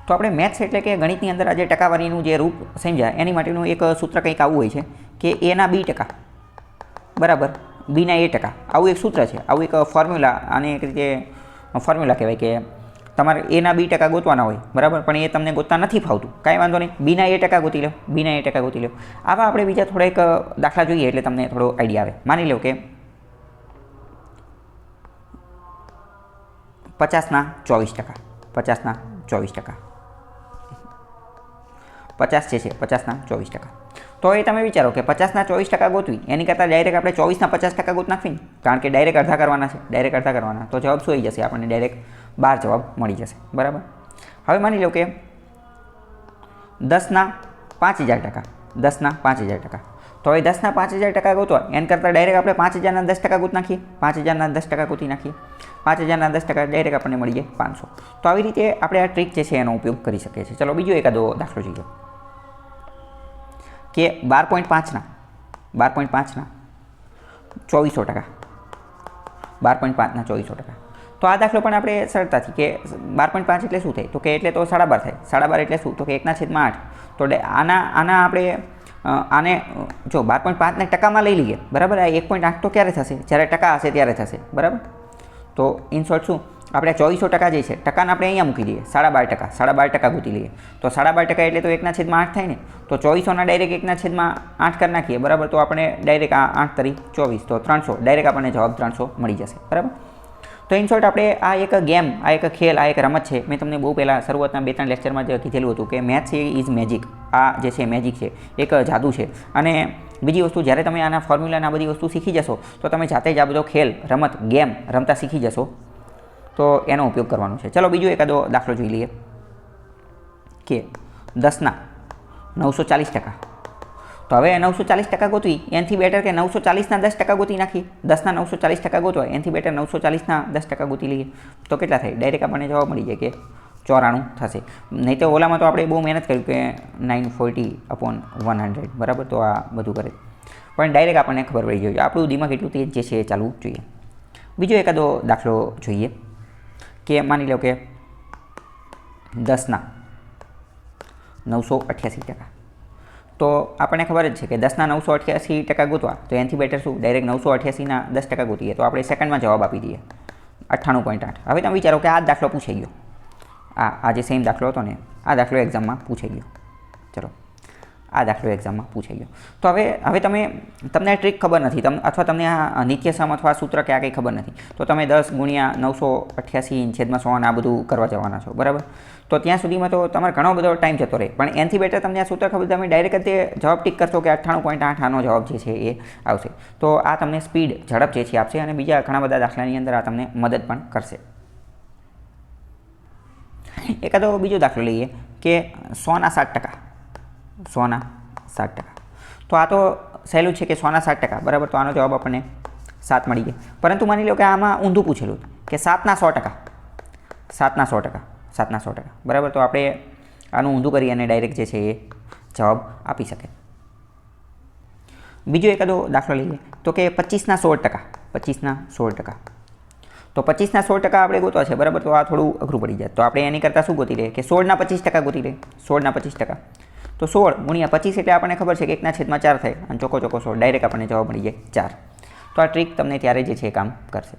તો આપણે મેથ્સ એટલે કે ગણિતની અંદર આજે ટકાવારીનું જે રૂપ સમજ્યા એની માટેનું એક સૂત્ર કંઈક આવું હોય છે કે એના બી ટકા બરાબર બીના એ ટકા, આવું એક સૂત્ર છે, આવું એક ફોર્મ્યુલા, આને એક રીતે ફોર્મ્યુલા કહેવાય કે તમારે એના બી ટકા ગોતવાના હોય બરાબર, પણ એ તમને ગોતતા નથી ફાવતું, કાંઈ વાંધો નહીં, બીના એ ટકા ગોતી લો, બીના એ ટકા ગોતી લો. આવા આપણે બીજા થોડા એક દાખલા જોઈએ એટલે તમને થોડો આઈડિયા આવે. માની લો કે 50ના 24%, 50ના 24%, 50 જે છે 50ના 24%. તો એ તમે વિચારો કે 50ના 24% ગોતવી એની કરતાં ડાયરેક્ટ આપણે 24ના 50% ગોત નાખવી ને, કારણ કે ડાયરેક્ટ અડધા કરવાના છે, ડાયરેક્ટ અડધા કરવાના, તો જવાબ શું આવી જશે? આપણને ડાયરેક્ટ 12 જવાબ મળી જશે બરાબર. હવે માની લો કે 10ના 5000%, 10ના 5000%. તો હવે 10ના 5000% ગોતવા એના કરતાં ડાયરેક્ટ આપણે 5000ના 10% ગોત નાખીએ, 5000ના 10% ગોતી નાખીએ, 5000ના 10% ડાયરેક્ટ આપણને મળી જાય 500. તો આવી રીતે આપણે આ ટ્રીક જે છે એનો ઉપયોગ કરી શકીએ છીએ. ચલો બીજો એકાદો દાખલો જોઈએ કે 12.5ના 2400%, 12.5ના 2400%. તો આ દાખલો પણ આપણે સરળતાથી કે 12.5 એટલે શું થાય? તો કે એટલે તો 12.5 થાય. 12.5 એટલે શું? તો કે 1/8. તો આના આપણે આને જો 12.5ને ટકામાં લઈ લઈએ બરાબર, આ 1.8 તો ક્યારે થશે? જ્યારે ટકા હશે ત્યારે થશે બરાબર. તો ઇન શોર્ટ શું આપણે 2400% જે છે ટકાને આપણે અહીંયા મૂકી દઈએ, 12.5%, 12% ગોતી લઈએ. તો 12.5 એટલે તો 1/8 થાય ને, તો 2400ના ડાયરેક્ટ 1/8 કરી નાખીએ બરાબર, તો આપણે ડાયરેક્ટ આ 8 તરી 24, તો 300, ડાયરેક્ટ આપણને જવાબ 300 મળી જશે બરાબર. તો ઇન શોર્ટ આપણે આ એક ગેમ, આ એક ખેલ, આ એક રમત છે. મેં તમને બહુ પહેલાં શરૂઆતના 2-3 લેક્ચરમાં જ કીધેલું હતું કે મેથ્સ ઇઝ મેજિક. આ જે છે મેજિક છે, એક જાદુ છે. અને બીજી વસ્તુ, જ્યારે તમે આના ફોર્મ્યુલા આ બધી વસ્તુ શીખી જશો તો તમે જાતે જ આ બધો ખેલ, રમત, ગેમ રમતા શીખી જશો, તો એનો ઉપયોગ કરવાનો છે. ચલો બીજો એકાદો દાખલો જોઈ લઈએ કે 10ના 940%. તો હવે 940% ગોતવી એનાથી બેટર કે 940ના 10% ગોતી નાખીએ. 10ના 940% ગોતવા એનાથી બેટર 940ના 10% ગોતી લઈએ. તો કેટલા થાય? ડાયરેક્ટ આપણને જવાબ મળી જાય કે 94 થશે. નહીં તો ઓલામાં તો આપણે બહુ મહેનત કર્યું કે 940/100 બરાબર, તો આ બધું કરે, પણ ડાયરેક્ટ આપણને ખબર પડી જાય. આપણું દિમાગ એટલું તેજ જે છે એ ચાલવું જોઈએ. બીજો એકાદો દાખલો જોઈએ કે માની લો કે 10ના 988%. તો આપણને ખબર જ છે કે 10ના 988% ગોતવા, તો એનાથી બેટર શું? ડાયરેક્ટ 988ના 10% ગોતીએ, તો આપણે સેકન્ડમાં જવાબ આપી દઈએ 98.8. હવે તમે વિચારો કે આ દાખલો પૂછાઈ ગયો, આ જે સેમ દાખલો હતો ને, આ દાખલો એક્ઝામમાં પૂછાઈ ગયો. ચલો આ દાખલો એક્ઝામમાં પૂછાઈ ગયો. તો હવે તમને ટ્રીક ખબર નથી, અથવા તમને આ નિત્યસમ અથવા સૂત્ર કે આ કંઈ ખબર નથી, તો તમે 10 × 988/100 આ બધું કરવા જવાના છો બરાબર. તો ત્યાં સુધીમાં તો તમારે ઘણો બધો ટાઈમ જતો રહે, પણ એનાથી બેટર તમને આ સૂત્ર ખબર, તમે ડાયરેક્ટ જ જવાબ ટીક કરશો કે 98.8 આનો જવાબ જે છે એ આવશે. તો આ તમને સ્પીડ, ઝડપ જે છે આપશે, અને બીજા ઘણા બધા દાખલાની અંદર આ તમને મદદ પણ કરશે. એકાદો બીજો દાખલો લઈએ કે 100ના 60%, 100ના 60%. તો આ તો સહેલું છે કે 100ના 60% બરાબર, તો આનો જવાબ આપણને 7 મળી જાય. પરંતુ માની લો કે આમાં ઊંધું પૂછેલું કે 7ના 100%, 7ના 100%, 7ના 100% બરાબર, તો આપણે આનું ઊંધું કરી અને ડાયરેક્ટ જે છે એ જવાબ આપી શકે. બીજો એકાદો દાખલો લઈએ તો કે 25ના 16%, 25ના 16%. તો 25ના 16% આપણે ગોતવા છે બરાબર, તો આ થોડું અઘરું પડી જાય. તો આપણે એની કરતાં શું ગોતી લઈએ કે 16ના 25% ગોતી લઈએ, 16ના 25%. તો 16 × 25 એટલે આપણને ખબર છે કે 1/4 થાય, અને ચોખ્ખો 16, ડાયરેક્ટ આપણને જવાબ મળી જાય 4. તો આ ટ્રીક તમને ત્યારે જે છે એ કામ કરશે.